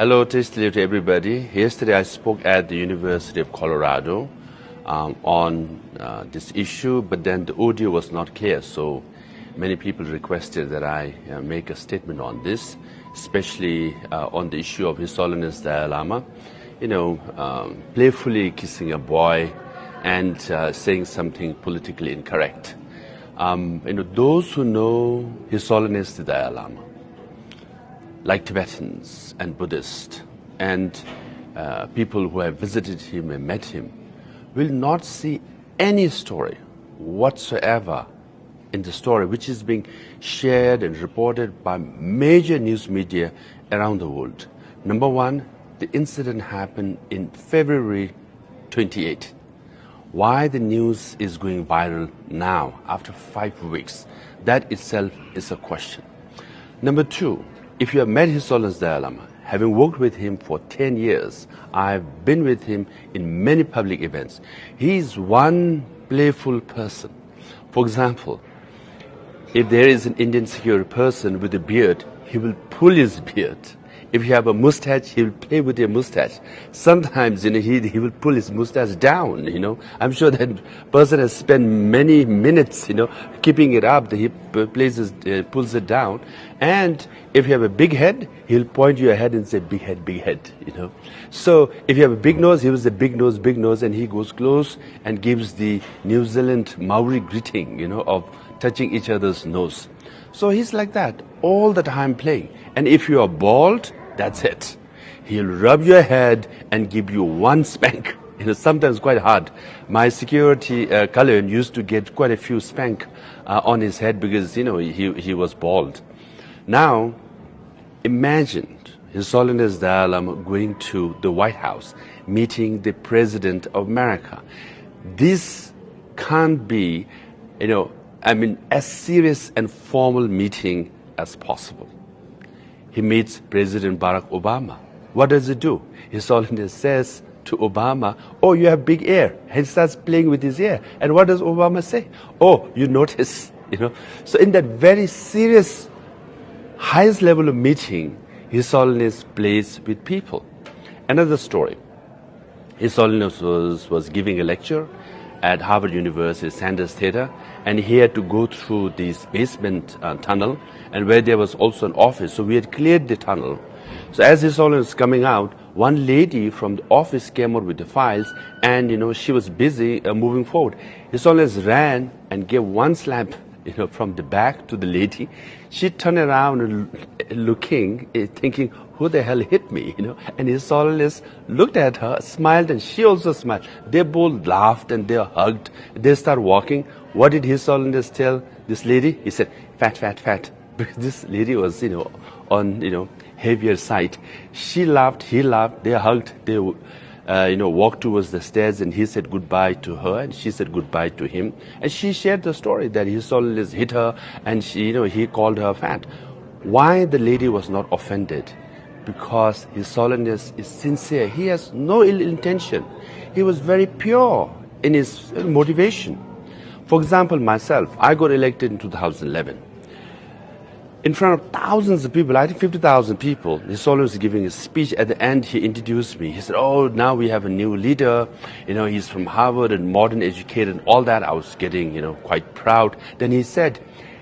Hello, tasty to everybody. Yesterday I spoke at the University of Colorado on this issue, but then the audio was not clear, so many people requested that I make a statement on this, especially on the issue of His Holiness Dalai Lama, playfully kissing a boy and saying something politically incorrect. Those who know His Holiness the Dalai Lama, like Tibetans and Buddhists and people who have visited him and met him, will not see any story whatsoever in the story which is being shared and reported by major news media around the world. Number one, the incident happened in February 28. Why the news is going viral now after 5 weeks, that itself is a question. Number two, if you have met His Holiness Dalai Lama, having worked with him for 10 years, I've been with him in many public events. He is one playful person. For example, if there is an Indian security person with a beard, he will pull his beard. If you have a mustache, he will play with your mustache. Sometimes, he will pull his mustache down, I'm sure that person has spent many minutes, keeping it up. He pulls it down. And if you have a big head, he'll point your head and say, big head, So if you have a big nose, he will say, big nose, and he goes close and gives the New Zealand Maori greeting, of touching each other's nose. So he's like that, all the time playing. And if you are bald, that's it. He'll rub your head and give you one spank. Sometimes quite hard. My security Kalayan used to get quite a few spank on his head because, he was bald. Now, imagine His Holiness Dalai Lama going to the White House, meeting the President of America. This can't be, as serious and formal meeting as possible. He meets President Barack Obama. What does he do? His Holiness says to Obama, oh, you have big ear. He starts playing with his ear. And what does Obama say? Oh, you notice, So in that very serious, highest level of meeting, His Holiness plays with people. Another story. His Holiness was giving a lecture at Harvard University Sanders Theater, and he had to go through this basement tunnel, and where there was also an office. So we had cleared the tunnel. So as His Holiness was coming out, one lady from the office came out with the files, and she was busy moving forward. His Holiness ran and gave one slap, from the back to the lady. She turned around and looking, thinking, who the hell hit me, And His Holiness looked at her, smiled, and she also smiled. They both laughed and they hugged. They started walking. What did His Holiness tell this lady? He said, fat. Because this lady was, on, heavier side. She laughed, he laughed, they hugged, they walked towards the stairs, and he said goodbye to her, and she said goodbye to him. And she shared the story that His Holiness hit her, and she, he called her fat. Why the lady was not offended? Because His Holiness is sincere. He has no ill intention. He was very pure in his motivation. For example, myself, I got elected in 2011. In front of thousands of people, I think 50,000 people, His Holiness was giving a speech. At the end, he introduced me. He said, oh, now we have a new leader. He's from Harvard and modern educated and all that. I was getting, quite proud. Then he said,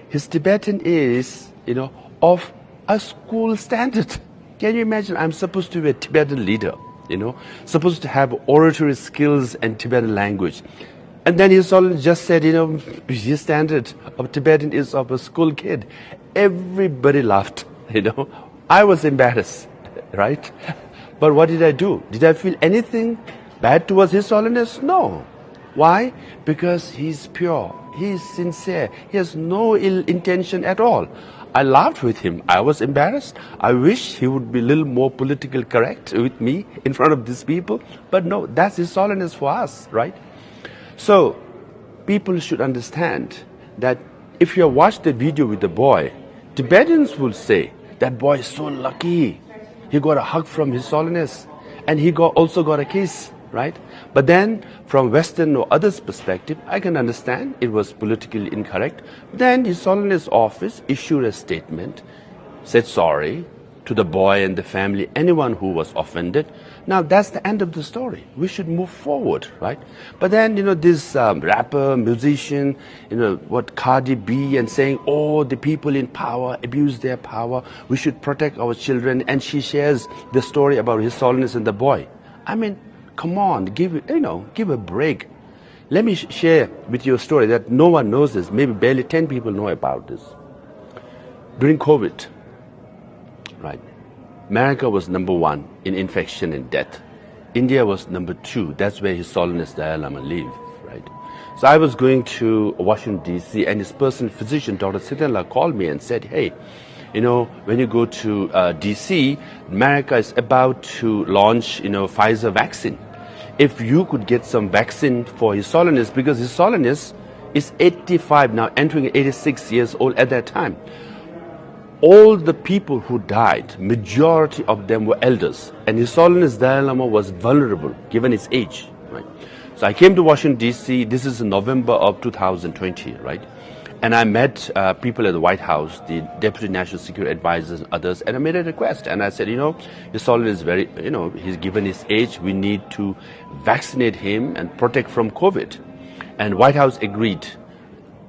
his Tibetan is, of a school standard. Can you imagine? I'm supposed to be a Tibetan leader, supposed to have oratory skills and Tibetan language. And then His Holiness just said, his standard of Tibetan is of a school kid. Everybody laughed, I was embarrassed, right? But what did I do? Did I feel anything bad towards His Holiness? No. Why? Because he's pure, he's sincere, he has no ill intention at all. I laughed with him. I was embarrassed. I wish he would be a little more politically correct with me in front of these people. But no, that's His Holiness for us, right? So, people should understand that if you watch the video with the boy, Tibetans will say, that boy is so lucky. He got a hug from His Holiness, and he also got a kiss, right? But then, from Western or others' perspective, I can understand it was politically incorrect. Then His Holiness office issued a statement, said sorry, to the boy and the family, anyone who was offended. Now that's the end of the story. We should move forward, right? But then, this rapper, musician, what Cardi B, and saying, oh, the people in power abuse their power. We should protect our children. And she shares the story about His Holiness and the boy. I mean, come on, give a break. Let me share with you a story that no one knows this. Maybe barely 10 people know about this. During COVID, right, America was number 1 in infection and death. India was number 2. That's where His Holiness Dalai Lama lived, right? So I was going to Washington, D.C., and his personal physician, Dr. Sitanla, called me and said, hey, when you go to D.C., America is about to launch, Pfizer vaccine. If you could get some vaccine for His Holiness, because His Holiness is 85 now, entering 86 years old at that time. All the people who died, majority of them were elders. And His Holiness Dalai Lama was vulnerable, given his age. Right? So I came to Washington, D.C. This is in November of 2020, right? And I met people at the White House, the Deputy National Security Advisors and others, and I made a request. And I said, His Holiness is very, he's given his age. We need to vaccinate him and protect from COVID. And White House agreed.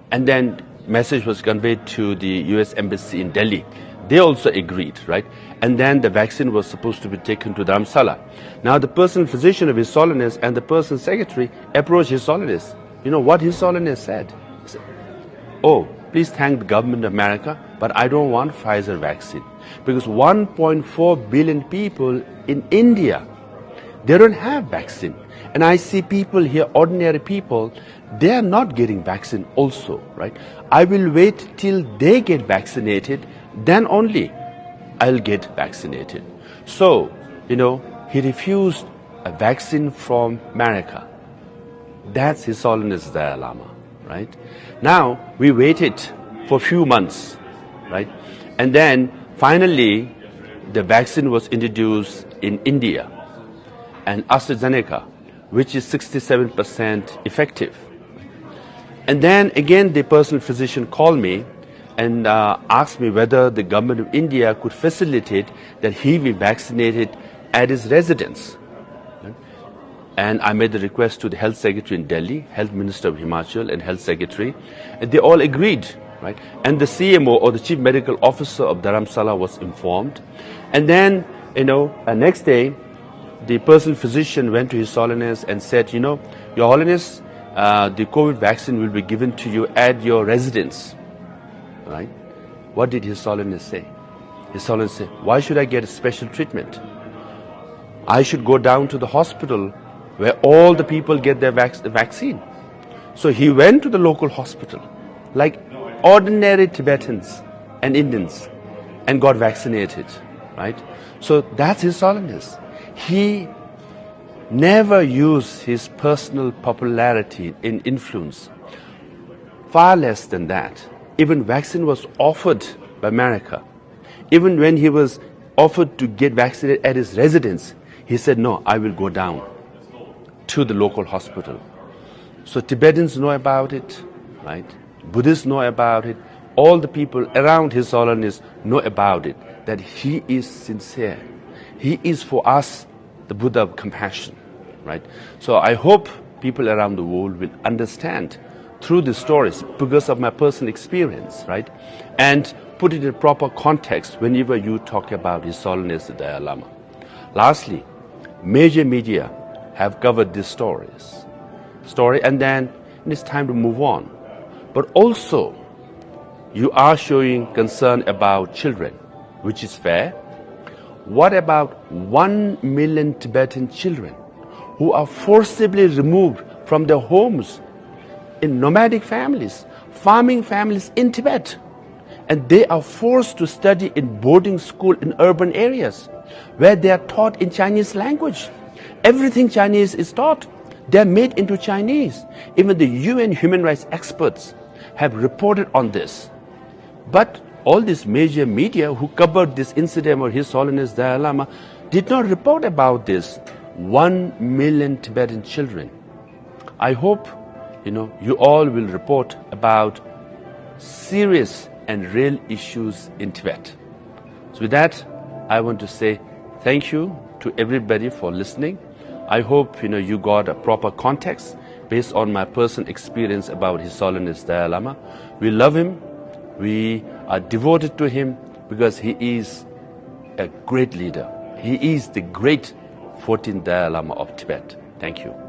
And then message was conveyed to the U.S. Embassy in Delhi. They also agreed, right? And then the vaccine was supposed to be taken to Dharamsala. Now the personal physician of His Holiness and the personal secretary approached His Holiness. You know what His Holiness said? He said, oh, please thank the government of America, but I don't want Pfizer vaccine. Because 1.4 billion people in India, they don't have vaccine. And I see people here, ordinary people, they are not getting vaccine also, right? I will wait till they get vaccinated, then only I'll get vaccinated. So, he refused a vaccine from America. That's His Holiness Dalai Lama, right? Now, we waited for a few months, right? And then finally, the vaccine was introduced in India, and AstraZeneca, which is 67% effective. And then again, the personal physician called me and asked me whether the government of India could facilitate that he be vaccinated at his residence. And I made the request to the Health Secretary in Delhi, Health Minister of Himachal and Health Secretary, and they all agreed, right? And the CMO, or the Chief Medical Officer of Dharamsala, was informed. And then, next day, the personal physician went to His Holiness and said, Your Holiness, the COVID vaccine will be given to you at your residence, right? What did His Holiness say? His Holiness said, why should I get a special treatment? I should go down to the hospital where all the people get their vaccine. So he went to the local hospital, like ordinary Tibetans and Indians, and got vaccinated, right? So that's His Holiness. He never used his personal popularity in influence. Far less than that. Even vaccine was offered by America. Even when he was offered to get vaccinated at his residence, he said, no, I will go down to the local hospital. So Tibetans know about it, right? Buddhists know about it. All the people around His Holiness know about it, that he is sincere. He is for us the Buddha of compassion, right? So I hope people around the world will understand through the stories, because of my personal experience, right? And put it in proper context whenever you talk about His Holiness the Dalai Lama. Lastly, major media have covered these story, and then it's time to move on. But also, you are showing concern about children, which is fair. What about 1 million Tibetan children who are forcibly removed from their homes in nomadic families, farming families in Tibet? And they are forced to study in boarding school in urban areas where they are taught in Chinese language. Everything Chinese is taught. They are made into Chinese. Even the UN human rights experts have reported on this. But all these major media who covered this incident of His Holiness Dalai Lama did not report about this 1 million Tibetan children. I hope, you all will report about serious and real issues in Tibet. So with that, I want to say thank you to everybody for listening. I hope you got a proper context based on my personal experience about His Holiness Dalai Lama. We love him. We are devoted to him because he is a great leader. He is the great 14th Dalai Lama of Tibet. Thank you.